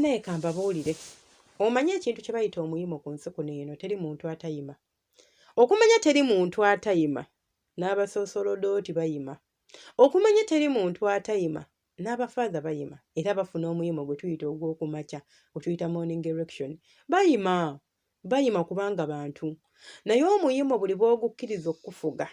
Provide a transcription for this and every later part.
Bannaye kambabuulire, omanye ekintu kye bayita omuyimo ku nsi kuno eno teri muntu atayima. Okumanya teri muntu atayima, n'abasoosolodooti bayima. Okumanya teri muntu atayima, n'abafaaza bayima. Era bafuna omuyimo gwe tuyita ogw'okumakya, gwe tuyita morning erection. Bayima kubanga bantu. Naye omuyimo buli bw'ogukkiriza okufuga,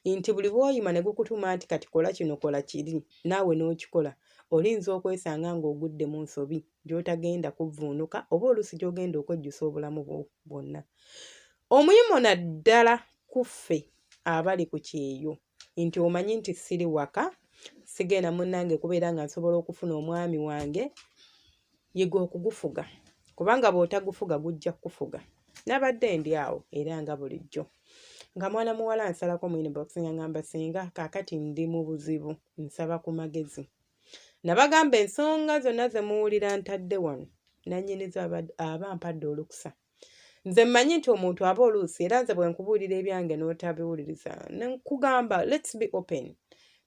nti buli bw'oyima ne gukutuma nti kati kola kino kola kiri, naawe n'okikola, olinza okwesanga ng'ogudde mu nsobi gy'otagenda kuvvuunuka oba oluusi gy'ogenda okwejjusa obulamu bwo bwonna. Omuyimo naddala ku ffe abali ku kyeyo, nti omanyi nti siri waka, sigenda munnange kubeera nga nsobola okufuna omwami wange, yiga okugufuga. Kubanga bw'otagufuga gujja kufuga. Nabadde ndi awo era nga bulijjo. Nga mwana muwala nsalako mu inbox nga ngamba singa kaakati ndi mu buzibu, nsaba ku magezi. Nabagamba ensonga zonna ze muwulira ntadde wano, nannyinizo aba mpadde olukusa. Nze mmanyi nti omuntu aba oluusi era nze bwe nkubuulira ebyange n'otabiwuliriza. Nkugamba let's be open.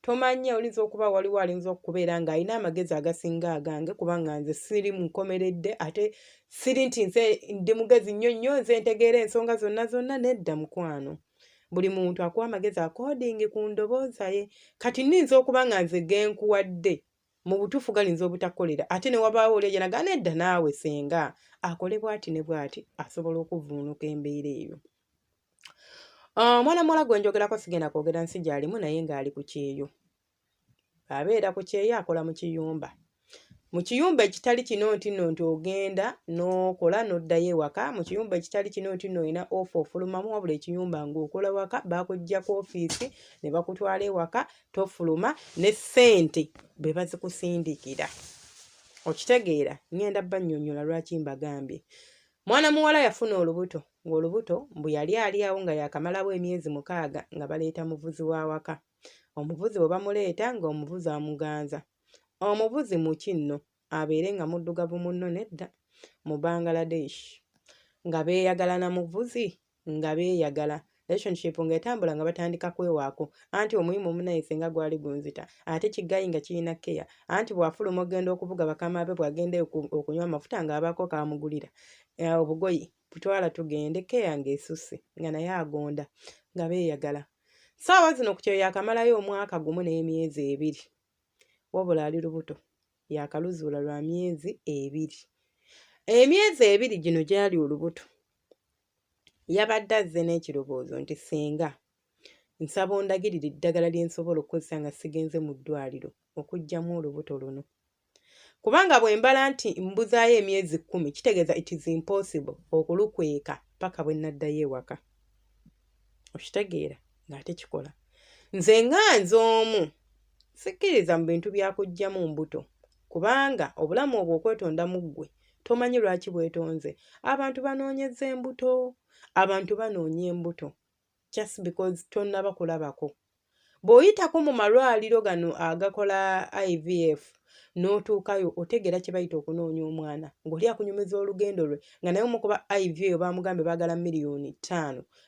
Tomanya olinza okuba waliwo alinza okubeera ng'alina amagezi agasinga agange kubanga nze siri munkomeredde ate siri nti nze ndi mugezi nnyo nze ntegeera ensonga zonna nedda mukwano. Buli muntu akuwa amagezi according ku ndowooza ye. Kati nninza okuba nga nze genkuwadde mu butuufu galinza obutakolera ate ne wabaawo oli ejanaga nedda naawe senga akole bw'ati ne bw'ati asobola okuvvuunuka embeera eyo. Mwana muwala gwe njogerako sigenda kwogera nsi gy'alimu naye ng'ali ku kyeyo. Abeera ku kyeyo akola mu kiyumba. Mu kiyumba ekitali kino nti nno nti ogenda n'okola n'oddayo ewaka. Mu kiyumba ekitali kino nti nno olina ofa ofulumamu wabula ekiyumba ng'okola waka bakuggyako ofiisi ne bakutwala ewaka tofuluma ne ssente be bazikusindikira. Okitegeera ngenda bannyonnyola lwaki mbagambye. Mwana muwala yafuna olubuto, ng'olubuto mbu yali ali awo nga yakamalawo emyezi 6 nga baleeta muvuzi wa waka. Omuvuzi bwe bamuleeta ng'omuvuzi amuganza. Omuvuzi mu kinno abeere nga muddugavu munno nedda mu Bangladesh. Nga beeyagala na muvuzi nga beeyagala. Relationship ng'etambula nga batandika kwewaako. Anti omuyimo omunaye senga gwali gunzita. Ate kigayi nga kirina keya. Anti bw'afuluma ogenda okuvuga bakama be bw'agenda okunywa amafuta ng'abaako kaamugulira. Obugoyi butwala tugende keya ng'esusse nga naye agonda nga beeyagala. Saawa zino ku kyeyo yakamalayo omwaka gumu n'emyezi 2. Wabula ali lubuto. Yakaluzuula lwa myezi 2. Emyezi 2 gino gyali olubuto. Yabadde azze n'ekirowoozo nti senga nsaba ondagirira eddagala lye nsobola okukozesa nga sigenze mu ddwaliro okuggyamu olubuto luno. Kubanga bwe mbala nti mbuzaayo emyezi 10 kitegeeza it is impossible okulukweka paka bwe naddayo ewaka. Okitegeera ng'ate kikola. Nze nga nze omu sikkiriza mu bintu bya kuggyamu mbuto kubanga obulamu obwo okwetonda mu ggwe tomanyi lwaki bwetonze. Abantu banoonyeza embuto. Abantu banoonya embuto just because tonnaba kulabako. Bw'oyitako mu malwaliro gano agakola IVF n'otuukayo otegeera kye bayita okunoonya omwana ng'oli akunyumiza olugendo lwe nga naye omukuba IVF bamugambe baagala $5 million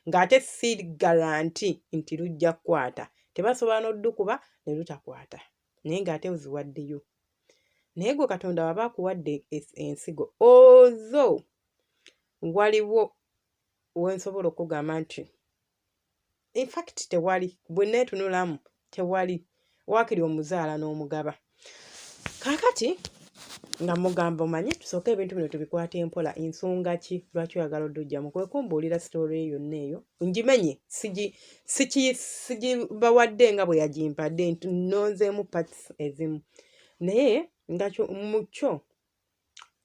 ng'ate si garanti nti lujja kukwata. Tebasobola n'oddukuba ne lutakwata naye ng'ate oziwaddeyo. Naye gwe Katonda waba akuwadde ensigo ozo waliwo wensobola okugamba nti in fact tewali bwe neetunulamu tewali waakiri omuzaala n'omugaba. Kaakati nga mugamba omanyi tusooke ebintu bino tubikwate empola ensonga ki lwaki oyagala oddujjamu kwe kumbuulira sitoori eyo yonna eyo ngimenye sigibawadde nga bwe yagimpadde nnonzeemu parts ezimu naye nga mu kyo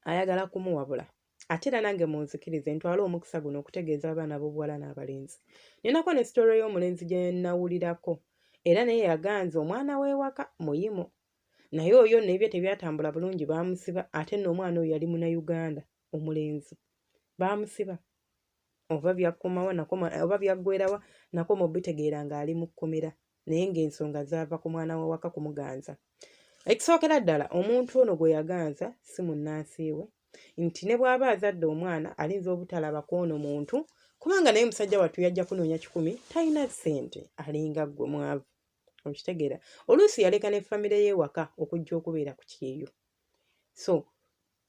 ayagala kumuwabula. Ate era nange munzikirize ntwale omukisa guno okutegeeza abaana b'obuwala n'abalenzi. Ninako ne sitoori y'omulenzi gye nawulirako era naye yaganza omwana w'ewaka muyimo. Naye oyo n'ebyo tebyatambula bulungi baamusiba ate nno omwana oyo yali Munnayuganda omulenzi. Baamusiba. Oba byakkomawa oba byaggweerawa nako mubitegeera ng'ali mu kkomera naye ng'ensonga zaava ku mwana w'ewaka kumuganza. Ekisookera ddala omuntu ono gwe yaganza si munnansi we nti ne bw'aba azadde omwana alinza obutalaba kw'ono muntu kubanga naye musajja wattu yajja kunoonya 10 talina ssente alinga ggwe mwavu. Okitegeera oluusi yaleka ne famire y'ewaka okujja okubeera ku kyeyo. So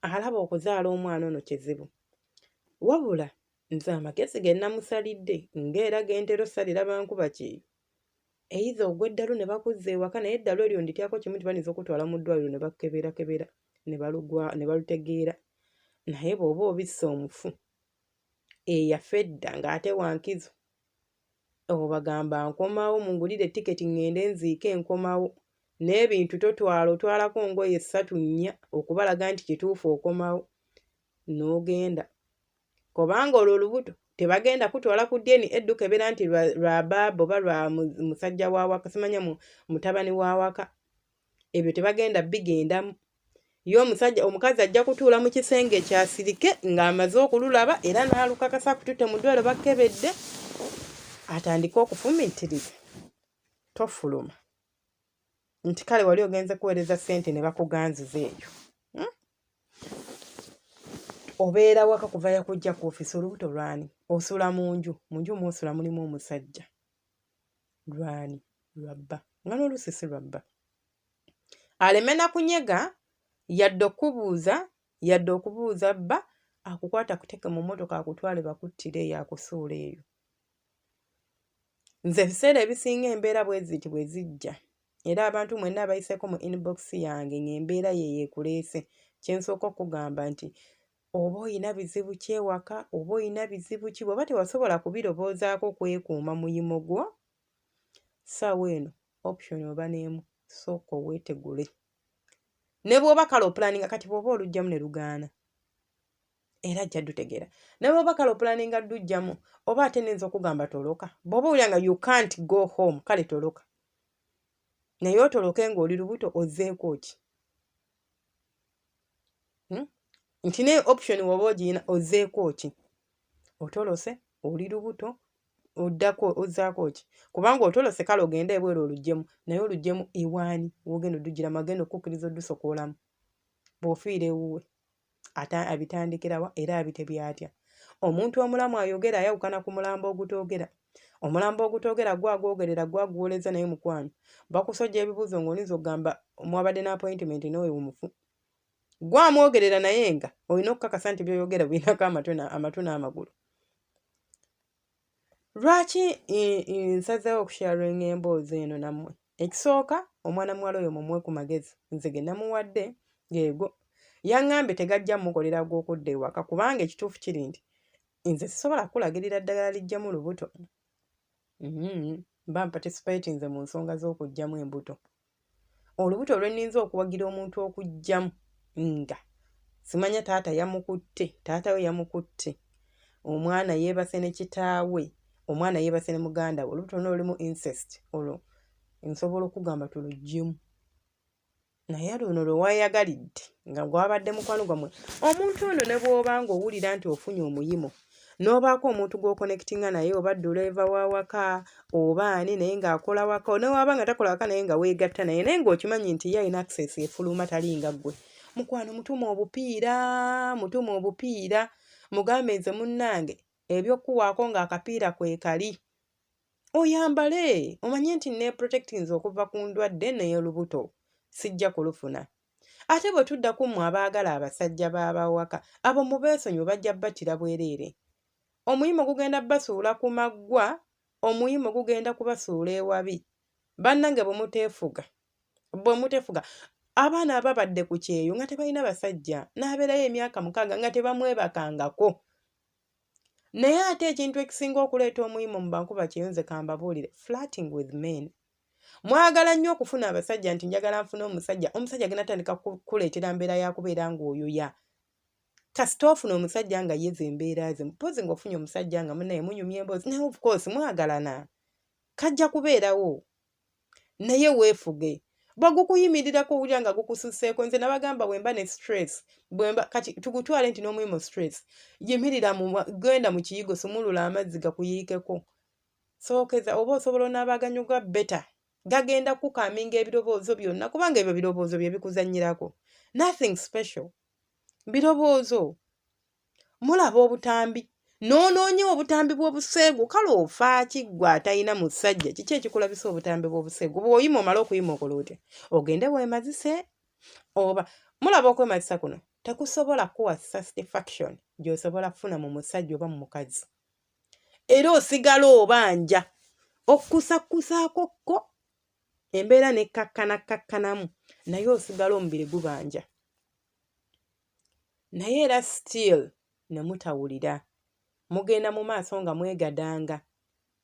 alaba okuzaala omwana ono kizibu. Wabula nze amagezi ge namusalidde ng'era gentera osalira bankuba kyeyo. Eyiza ogw'eddalu ne bakuzza ewaka naye eddalu eryo ndityako kimu tibaniza okutwala mu ddwaliro ne bakeberakebera ne balutegeera. Naye bw'oba obisse omufu eyafa edda ng'ate wankizo obagamba nkomawo mungulire tiketi ŋŋende nziike nkomawo n'ebintu totwala otwalako ngoye 3-4 okubalaga nti kituufu okomawo n'ogenda. Kubanga olwo olubuto tebagenda kutwala ku ddeni eddukebera nti lwa baaba oba lwa musajja wa waka simanya mutabani wa waka. Ebyo tebagenda bigendamu. Yo omukazi ajja kutuula mu kisenge ekyasirike ng'amaze okululaba era n'alukakasa kututte mu ddwaliro bakkebedde atandika okufumiitiriza. Tofuluma nti kale wali ogenze kuweereza ssente ne bakuganziza eyo. Obeera waka kuva yakujja ku ofisi olubuto lwani? Osula mu nju mw'osula mulimu omusajja. Lwani? Lwabba. Nga n'oluusi si lwabba. Aleme na kunyega yadde okubuuza bba akukwata kuteeke mu mmotoka akutwale bakuttire eyo akusuula eyo. Nze ebiseera ebisinga embeera bwe zijja era abantu mwenna abayiseeko mu inbox yange ng'embeera yeekuleese kye nsooka okugamba nti oba oyina bizibu ki ewaka oba oyina bizibu ki bw'oba tewasobola kubiroboozaako kwekuuma muyimo gwo ssaawa eno option oba n'emu sooka oweetegule. Ne bw'oba kale opulaninga kati bw'oba olugjamu ne lugaana era ajja dutegeera. Ne bw'oba kale opulaninga dujjamu oba ate nayinza okugamba toloka. Bw'oba owulira nga you can't go home kale toloka. Naye otoloke ng'oli lubuto ozzeeko ki? Nti ne option w'oba ogiyina ozzeeko ki? Otolose oli lubuto oddako ozzaako ki? Kubanga otolose kale ogende ebweru oluggemu naye oluggemu ewaani w'ogenda oddugiramu agenda okukkiriza oddusokoolamu. Bw'ofiira ewuwe abitandikirawa era abitebya atya? Omuntu omulamu ayogera ayawukana ku mulambo ogutoogera. Omulambo ogutoogera gwa agwogerera gwa aguwoleza naye mukwano. Bakusojja ebibuuzo ng'olinza okugamba mwabadde n'appointment n'oyo omufu. Gwa amwogerera naye nga olina okukakasa nti by'oyogera birinako amatu n'amagulu. Lwaki nsazeewo okusharinga emboozi eno nammwe? Ekisooka omwana muwala oyo mumuwe ku magezi. Nze ge namuwadde geego. Yaŋŋambye tegajja mukolera gw'okudda ewaka kubanga ekituufu kiri nti nze sisobola kulagirira ddagala lijjamu lubuto. Mba participatinze mu nsonga z'okugjamu embuto. Olubuto lwenninza okuwagira omuntu okugjamu nga simanya taata we yamukutte, omwana yeebase ne kitaawe, omwana yeebase ne muganda we, olubuto luno lulimu incest, olwo nsobola okugamba tuluggyemu. Naye luno lwe weeyagalidde nga gwabadde mukwano gwammwe omuntu ono ne bw'oba ng'owulira nti ofunye omuyimo n'obaako omuntu gw'okonekitinga naye oba duleva wa waka oba ani naye ng'akola waka ne waba nga takola waka naye nga weegatta naye ng'okimanyi nti ye alina access efuluma talinga ggwe. Mukwano mutuma obupiira mugambe nze munnange eby'okkuwaako ng'akapiira kwe kali. Oyambale omanye nti ne protectinze okuva ku ndwadde n'ey'olubuto sijja kulufuna. Ate bwe tudda ku mmwe abaagala abasajja b'abawaka abo mubeesonyiwe bajja battira bwereere. Omuyimo gugenda basuula ku maggwa, omuyimo gugenda kubasuula ewabi. Bannange bwe muteefuga abaana ababadde ku kyeyo nga tebalina basajja n'abeerayo emyaka 6 nga tebamwebakangako. Naye ate ekintu ekisinga okuleeta omuyimo mu bankuba kyeyo nze kambabuulire flirting with men. Mwagala nnyo okufuna abasajja nti njagala nfune omusajja agenda atandika kuleetera mbeera ya kubeera ng'oyoya. Kasita ofuna omusajja nga yeze embeera ze mpozi ng'ofunye omusajja nga munnaye munyumya emboozi naye of course mwagalana kajja kubeerawo naye weefuge. Bagukuyimirirako owulira nga gukususseeko. Nze nabagamba bwemba ne stress kati tugutwale nti n'omuyimo stress yimirira genda mu kiyigo sumulula amazzi gakuyiikeko. Sookeza oba osobola onaabaganyuga beta gagenda kukaminga ebirowoozo byonna kubanga ebyo birowoozo bye bikuzannyirako. Nothing special. Birowoozo. Mulaba obutambi. Noonoonye obutambi bw'obuseegu kale ofa kiggwa atalina musajja kiki ekikulabisa obutambi bw'obuseegu? Bw'oyima omala okuyima okola otya? Ogende weemazise oba mulaba okwemazisa kuno tekusobola kuwa satisfaction gy'osobola kufuna mu musajja oba mu mukazi. Era osigala obanja okusakusaako kko embeera nekkakkanamu naye osigala omubiri gubanja. Naye era still ne mutawulira. Mugenda mu maaso nga mwegadanga.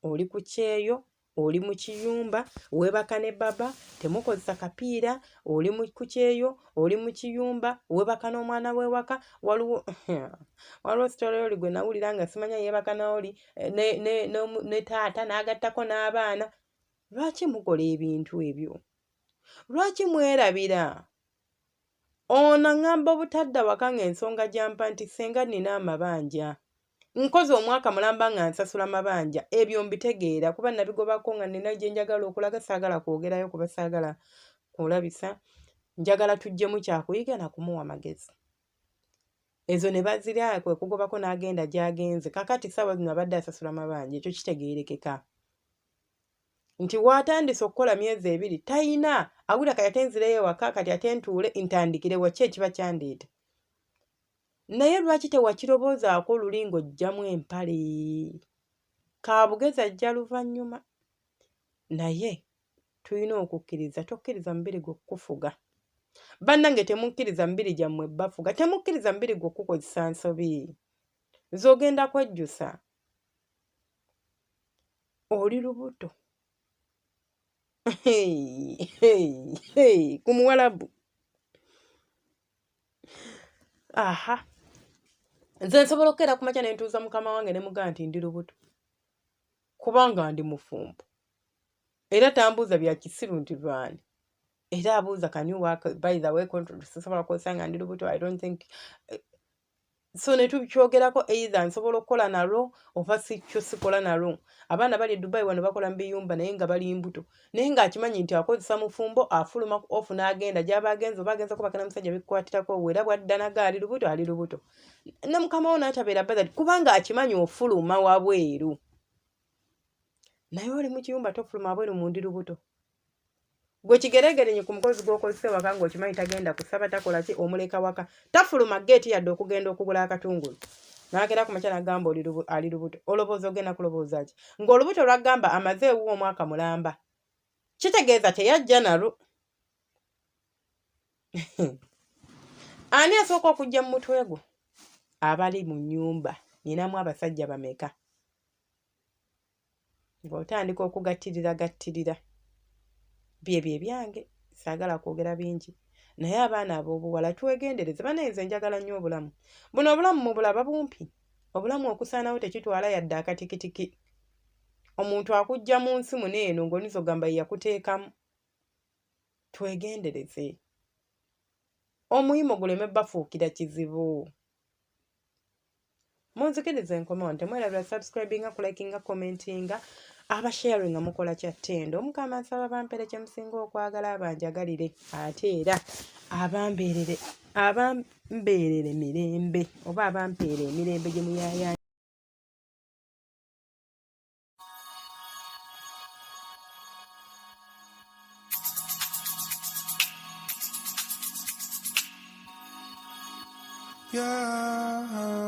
Oli ku kyeyo, oli mu kiyumba, weebaka ne baba, temukozesa kapiira, oli ku kyeyo, oli mu kiyumba, weebaka n'omwana w'ewaka, waliwo story oli gwe nawulira nga simanya yeebaka n'oli ne taata n'agattako n'abaana. Lwaki mukola ebintu ebyo? Lwaki mwerabira? Ono aŋŋamba obutadda waka ng'ensonga gyampa nti senga nina amabanja. Nkoze omwaka mulamba nga nsasula mabanja. Ebyo mbitegeera kuba nabigobako nga nina gye njagala okulaga, saagala kwogerayo kuba saagala kulabisa. Njagala tuggyemu kyakuyiga na kumuwa magezi. Ezo ne bazira kwe kugobako n'agenda gy'agenze. Kakati ssaawa zino abadde asasula mabanja. Ekyo kitegeerekeka. Nti watandise okukola myezi 2 tayina awulira kati ate nzireyo ewaka kati ate ntuule ntandikire wa ki ekiba kyandeeta. Naye lwaki tewakiroboozaako olulingo ojjamu empale? Kaabugezi ajja luvannyuma. Naye tulina okukkiriza, tokkiriza mubiri gwe kufuga. Bannange temukkiriza mibiri gyammwe bafuga, temukkiriza mubiri gwe okukozesa nsobi. Z'ogenda kwejjusa. Oli lubuto. Ku Muwarabu. Aha. Nze nsobola okukeera ku makya ne ntuuza mukama wange ne mugamba nti ndi lubuto. Kubanga ndi mufumbo. Era tambuuza bya kisiru nti lwani. Era abuuza can you work by the way sisobola kukozesa nga ndi lubuto. I don't think. So ne tukyogerako either nsobola okukola nalwo oba sikyo sikola nalwo. Abaana bali Dubai wano bakola mu biyumba naye nga bali mbuto. Naye ng'akimanyi nti akozesa mufumbo afuluma ofu n'agenda gy'aba agenze oba agenza kubaka na musajja bikukwatirako wera bwadda naga ali lubuto ali lubuto. Ne mukama wo n'atabeera badali kubanga akimanyi ofuluma wabweru. Naye oli mu kiyumba tofuluma wabweru mu ndi lubuto. Gwe kigeregerenye ku mukozi gw'okozesa waka ng'okimanyi tagenda kusaba takola ki omuleka waka. Tafuluma geeti yadde okugenda okugula akatungulu. N'agera ku makya n'agamba ali lubuto. Olowooza ogenda kulowooza ki? Ng'olubuto lwagamba amaze ewuwo omwaka mulamba. Kitegeeza teyajja nalwo. Ani asooka okujja mu mutwe gwo? Abali mu nnyumba. Ninamu abasajja bameka. Ng'otandika okugattirira. Byebyo ebyange saagala kwogera bingi. Naye abaana ab'obuwala twegendereze. Banayinza njagala nnyo obulamu. Buno obulamu mubulaba bumpi. Obulamu okusaanawo tekitwala yadde akatikitiki. Omuntu akujja mu nsi muno eno ng'onizo gamba yakuteekamu. Twegendereze. Omuyimo guleme bafuukira kizibu. Munzikirize nkomewo ntemwerabira subscribinga, kulikinga, commentinga. Abasharinga mukola kyattendo. Mukama nsaba bampere kye musinga okwagala abanjagalire. Ate era abambeerere mirembe oba abampeera emirembe gye muyaya. Yeah.